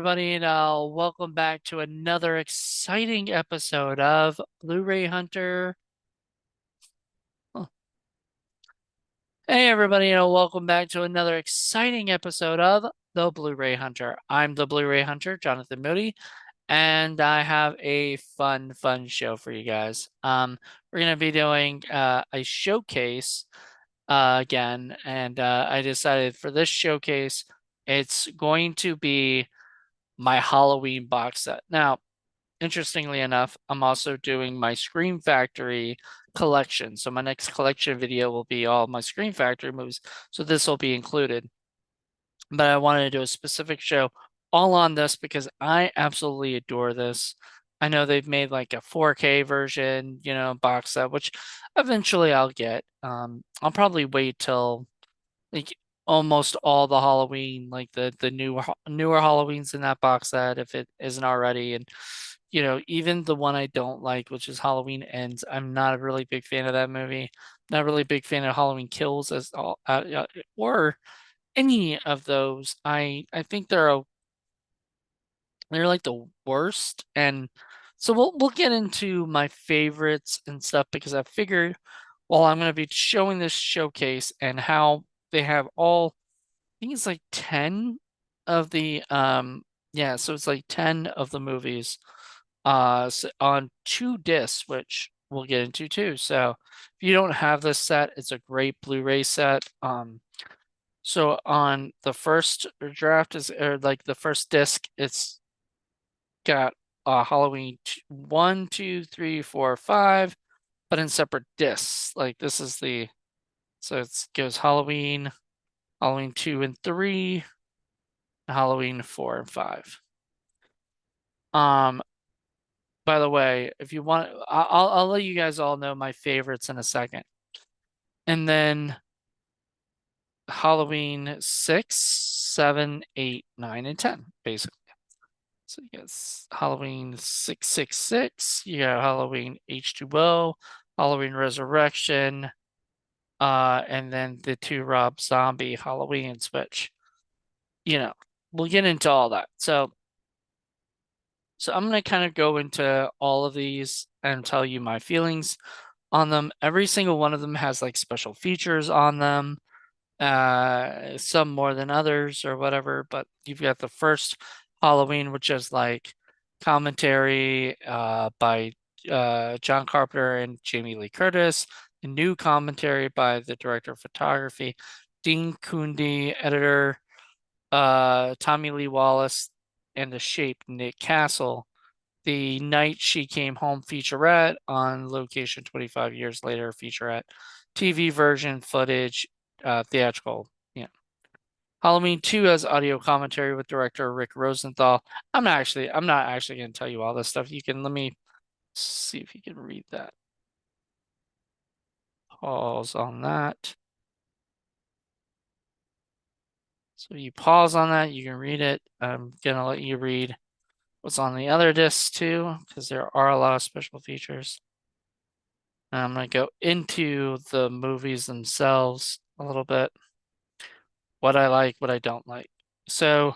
everybody, and welcome back to another exciting episode of Blu-ray Hunter. Oh, Hey, everybody, and welcome back to another exciting episode of the Blu-ray Hunter. I'm the Blu-ray Hunter, Jonathan Moody, and I have a fun show for you guys. We're gonna be doing a showcase again, and I decided for this showcase, it's going to be my Halloween box set. Now, interestingly enough, I'm also doing my Scream Factory collection. So my next collection video will be all my Scream Factory movies. So this will be included. But I wanted to do a specific show all on this because I absolutely adore this. I know they've made like a 4K version, box set, which eventually I'll get. I'll probably wait till like almost all the Halloween, like the newer Halloweens in that box set if it isn't already, and even the one I don't like, which is Halloween Ends. I'm not a really big fan of that movie. Not really a big fan of Halloween Kills as all or any of those. I think they're like the worst, and so we'll get into my favorites and stuff because I figured, well, I'm going to be showing this showcase and how they have all, I think it's like 10 of the yeah, so it's like 10 of the movies on 2 discs, which we'll get into too. So if you don't have this set, it's a great Blu-ray set. So on the first draft is, or like the first disc, it's got Halloween 1, 2, 3, 4, 5, but in separate discs. Like this is so it goes Halloween, Halloween 2 and 3, Halloween 4 and 5. Um, by the way, if you want, I'll let you guys all know my favorites in a second. And then Halloween 6, 7, 8, 9, and 10, basically. So you got Halloween 666, you got Halloween H2O, Halloween Resurrection, and then the two Rob Zombie Halloweens, which, you know, we'll get into all that. So I'm gonna kind of go into all of these and tell you my feelings on them. Every single one of them has like special features on them, some more than others or whatever. But you've got the first Halloween, which is like commentary by John Carpenter and Jamie Lee Curtis, a new commentary by the director of photography, Dean Cundey, editor, Tommy Lee Wallace, and the shape Nick Castle. The Night She Came Home featurette on location 25 years later featurette, TV version footage, theatrical. Yeah. Halloween 2 has audio commentary with director Rick Rosenthal. I'm not actually going to tell you all this stuff. Let me see if you can read that. Pause on that. So you pause on that, you can read it. I'm gonna let you read what's on the other discs too, because there are a lot of special features. And I'm gonna go into the movies themselves a little bit, what I like, what I don't like. So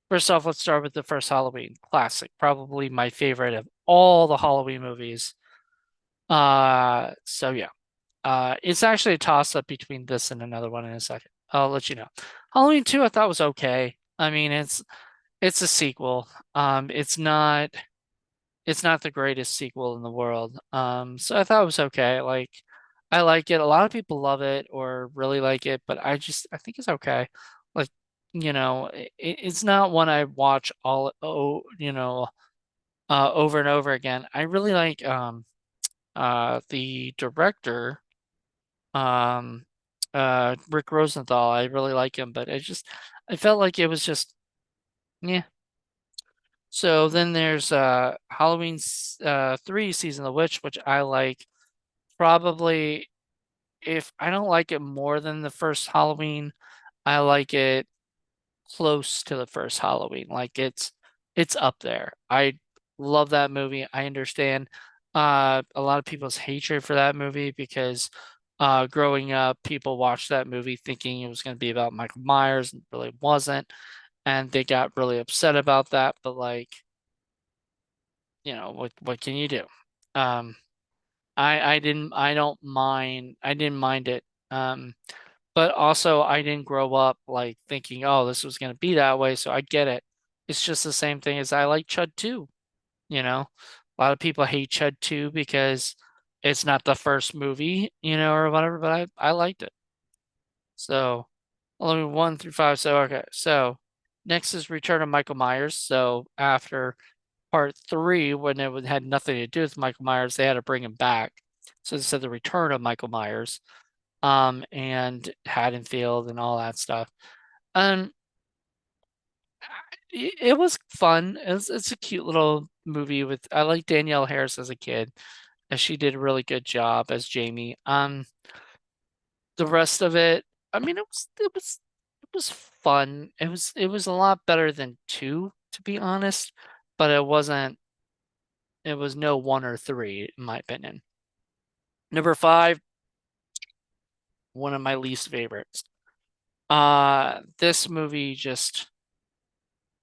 first off, let's start with the first Halloween classic, probably my favorite of all the Halloween movies. So yeah, it's actually a toss up between this and another one in a second. I'll let you know. Halloween 2 I thought was okay. I mean, it's a sequel. It's not the greatest sequel in the world. So I thought it was okay. Like I like it. A lot of people love it or really like it, but I think it's okay. Like, it's not one I watch over and over again. I really like the director, um Rick Rosenthal. I really like him, but I felt like it was just, yeah. So then there's Halloween 3 Season of the Witch, which I like. Probably, if I don't like it more than the first Halloween, I like it close to the first Halloween. Like it's up there. I love that movie. I understand a lot of people's hatred for that movie because growing up people watched that movie thinking it was going to be about Michael Myers and it really wasn't. and they got really upset about that. But like, what can you do? Um, I didn't mind it. But also I didn't grow up like thinking, oh, this was gonna be that way, so I get it. It's just the same thing as I like Chud 2, you know. A lot of people hate Chud 2 because it's not the first movie, or whatever, but I liked it. So, only 1 through 5. So okay, so next is Return of Michael Myers. So after part three, when had nothing to do with Michael Myers, they had to bring him back. So they said the Return of Michael Myers, and Haddonfield and all that stuff. Um, it was fun. It's a cute little movie with. I like Danielle Harris as a kid, and she did a really good job as Jamie. The rest of it, I mean, it was fun. It was a lot better than two, to be honest, but it wasn't. It was no one or three, in my opinion. Number five, one of my least favorites. This movie just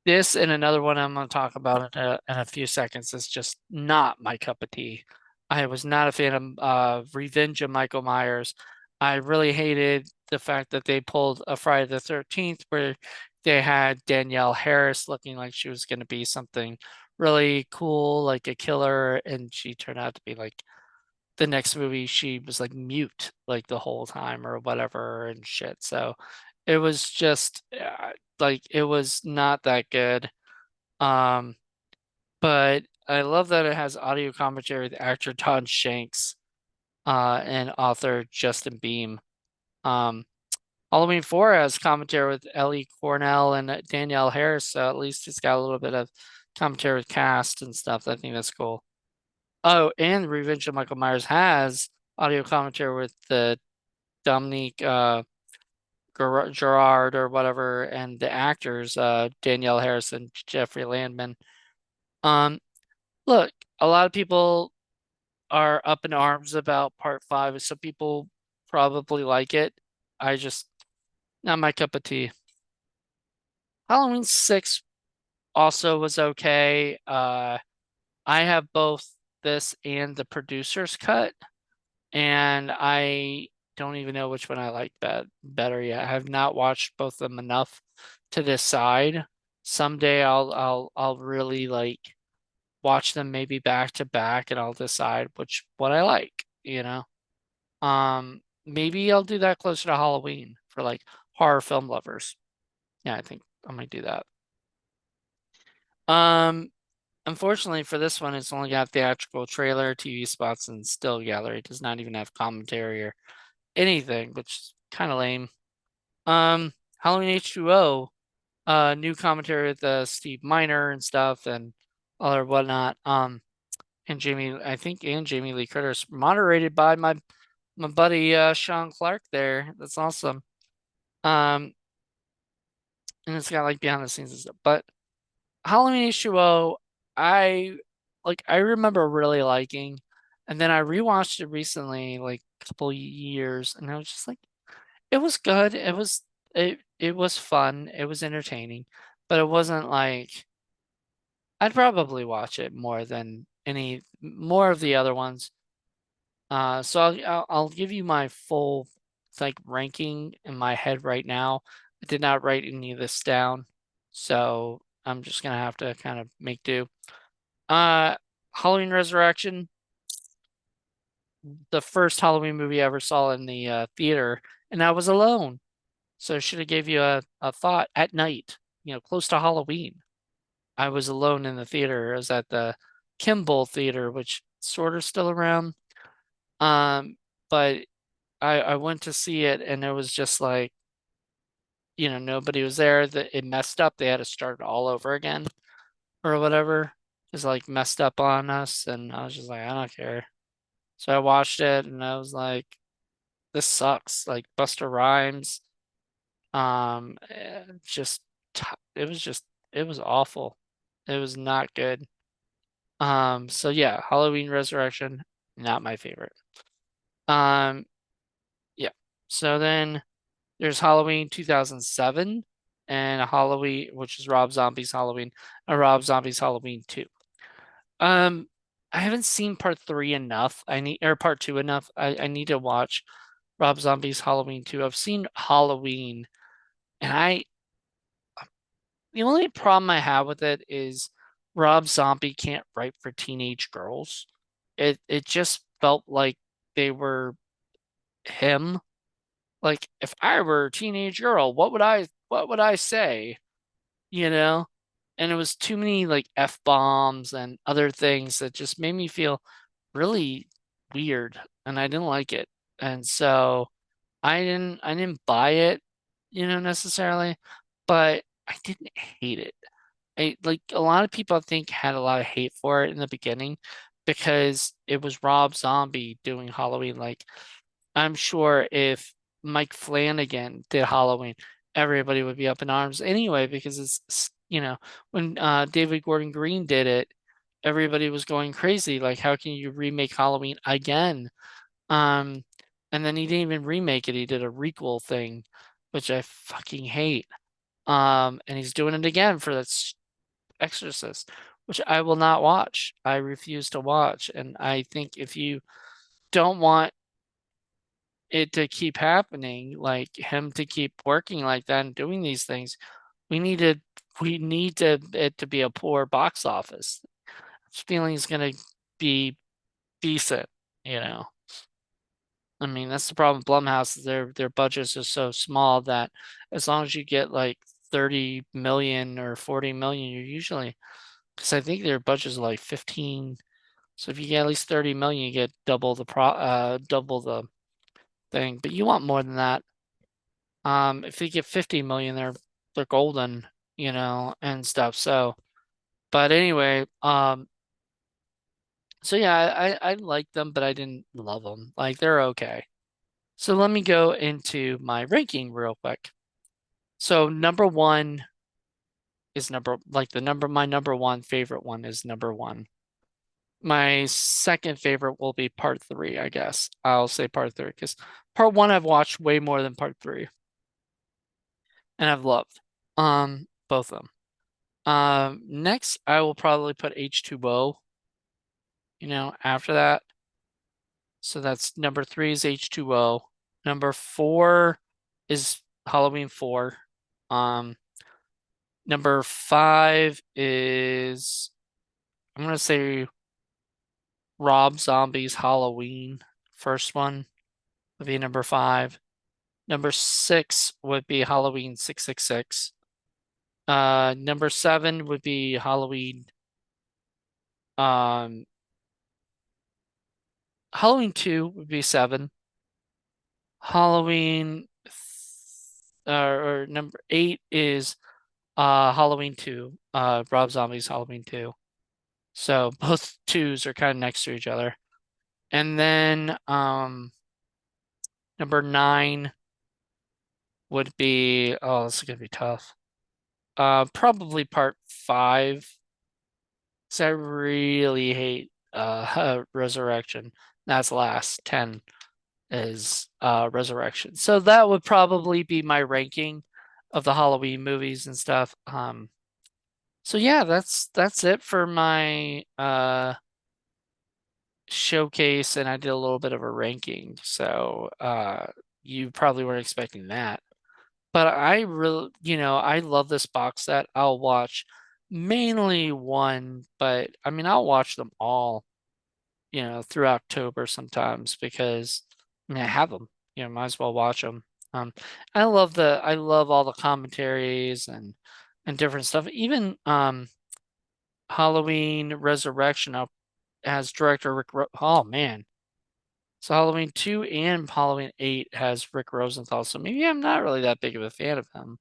this and another one I'm going to talk about in a few seconds is just not my cup of tea. I was not a fan of Revenge of Michael Myers. I really hated the fact that they pulled a Friday the 13th where they had Danielle Harris looking like she was going to be something really cool, like a killer, and she turned out to be like the next movie she was like mute like the whole time or whatever and shit. So it was just like it was not that good. Um, but I love that it has audio commentary with actor Todd Shanks, and author Justin Beam. Um, Halloween 4 has commentary with Ellie Cornell and Danielle Harris, so at least it's got a little bit of commentary with cast and stuff. I think that's cool. Oh, and Revenge of Michael Myers has audio commentary with the Dominique Gerard or whatever, and the actors Danielle Harris and Jeffrey Landman. Um, Look, a lot of people are up in arms about part five. Some people probably like it. I just not my cup of tea. Halloween 6 also was okay. I have both this and the producer's cut, and I don't even know which one I like better yet. I have not watched both of them enough to decide. Someday I'll really like watch them maybe back to back and I'll decide which what I like. Maybe I'll do that closer to Halloween for like horror film lovers. Yeah, I think I might do that. Um, Unfortunately for this one, it's only got theatrical trailer, TV spots, and still gallery. It does not even have commentary or anything, which is kind of lame. Halloween H2O, new commentary with Steve Miner and stuff and other whatnot. And Jamie, I think, and Jamie Lee Curtis, moderated by my buddy Sean Clark there. That's awesome. Um, and it's got like behind the scenes and stuff. But Halloween H2O, I I remember really liking, and then I rewatched it recently, like a couple years, and I was just like, it was good. It was fun. It was entertaining, but it wasn't like I'd probably watch it more than any more of the other ones. So I'll give you my full like ranking in my head right now. I did not write any of this down, so I'm just gonna have to kind of make do. Uh, Halloween Resurrection, the first Halloween movie I ever saw in the theater, and I was alone, so it should have gave you a thought at night, close to Halloween. I was alone in the theater. I was at the Kimball Theater, which sort of still around. Um, but I went to see it and it was just like, nobody was there. That it messed up. They had to start all over again or whatever. Just like messed up on us, and I was just like, I don't care. So I watched it and I was like, this sucks. Like Buster Rhymes, just it was just it was awful. It was not good. So yeah, Halloween Resurrection, not my favorite. Um, yeah. So then there's Halloween 2007. and Halloween, which is Rob Zombie's Halloween, and Rob Zombie's Halloween 2. Um, I haven't seen part 3 enough. Or part 2 enough. I need to watch Rob Zombie's Halloween 2. I've seen Halloween, and the only problem I have with it is Rob Zombie can't write for teenage girls. It just felt like they were him. Like if I were a teenage girl, what would I say? You know? And it was too many like F-bombs and other things that just made me feel really weird and I didn't like it. And so I didn't buy it, necessarily, but I didn't hate it. Like a lot of people I think had a lot of hate for it in the beginning because it was Rob Zombie doing Halloween. Like I'm sure if Mike Flanagan did Halloween, everybody would be up in arms anyway because when David Gordon Green did it, everybody was going crazy. Like, how can you remake Halloween again? Um, and then he didn't even remake it. He did a requel thing, which I fucking hate. And he's doing it again for that Exorcist, which I will not watch. I refuse to watch. And I think if you don't want it to keep happening, like him to keep working like that and doing these things, we need to we need to it to be a poor box office. This feeling is gonna be decent, you know. I mean, that's the problem with Blumhouse is their budgets are so small that as long as you get like 30 million or 40 million, you're usually because I think their budgets are like 15. So if you get at least 30 million, you get double the thing. But you want more than that. If they get 50 million, they're golden, and stuff. So, but anyway, so yeah, I like them, but I didn't love them. Like they're okay. So let me go into my ranking real quick. So number one is my number one favorite one is number one. My second favorite will be part three, I guess. I'll say part three because part one I've watched way more than part three, and I've loved both of them. Next I will probably put H2O, after that. So that's number three is H2O. Number four is Halloween 4. Um, Number five is I'm gonna say Rob Zombie's Halloween. First one would be number five. Number six would be Halloween 666. Number seven would be um Halloween 2 would be seven. Halloween or number eight is Halloween 2, Rob Zombie's Halloween 2. So both twos are kind of next to each other. And then number nine would be this is gonna be tough. Probably part five. Because I really hate Resurrection. That's last. 10 is Resurrection. So that would probably be my ranking of the Halloween movies and stuff. So yeah, that's it for my showcase, and I did a little bit of a ranking. So you probably weren't expecting that. But I really, I love this box set. I'll watch mainly one, but I mean, I'll watch them all, through October sometimes because I have them, might as well watch them. Um, I love all the commentaries and different stuff. Even Halloween Resurrection has director oh man. So Halloween 2 and Halloween 8 has Rick Rosenthal. So maybe I'm not really that big of a fan of him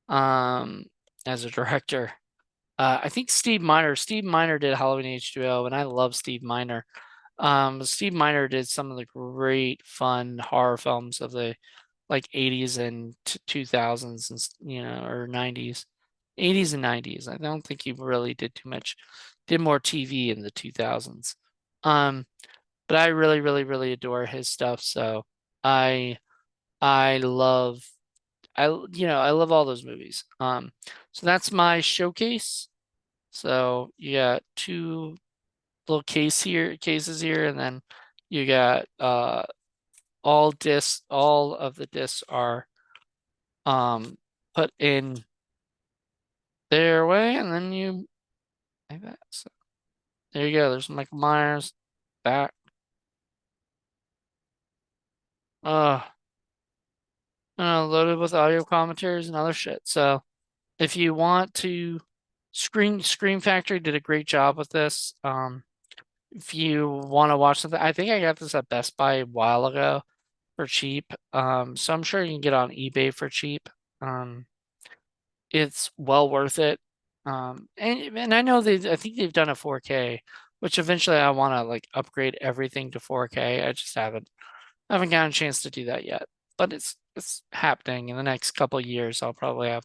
um as a director. I think Steve Miner did Halloween H2O, and I love Steve Miner. Steve Miner did some of the great fun horror films of the like 80s and 2000s and or 90s. 80s and 90s. I don't think he really did too much. Did more TV in the 2000s. Um but I really really really adore his stuff, so I I love I love all those movies. So that's my showcase. So you got two little cases here, and then you got all of the discs are put in their way, and then you like that. So there you go. There's Michael Myers back. Uh, Loaded with audio commentaries and other shit. So if you want to, Scream Factory did a great job with this. If you want to watch something, I think I got this at Best Buy a while ago for cheap. So I'm sure you can get on eBay for cheap. Um, it's well worth it. And I know I think they've done a 4K, which eventually I want to like upgrade everything to 4K. I just haven't gotten a chance to do that yet. But it's happening in the next couple of years. I'll probably have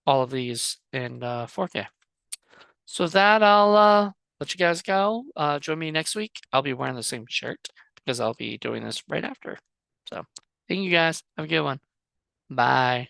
all of these in 4K. So with that, I'll let you guys go. Join me next week. I'll be wearing the same shirt because I'll be doing this right after. So thank you guys. Have a good one. Bye.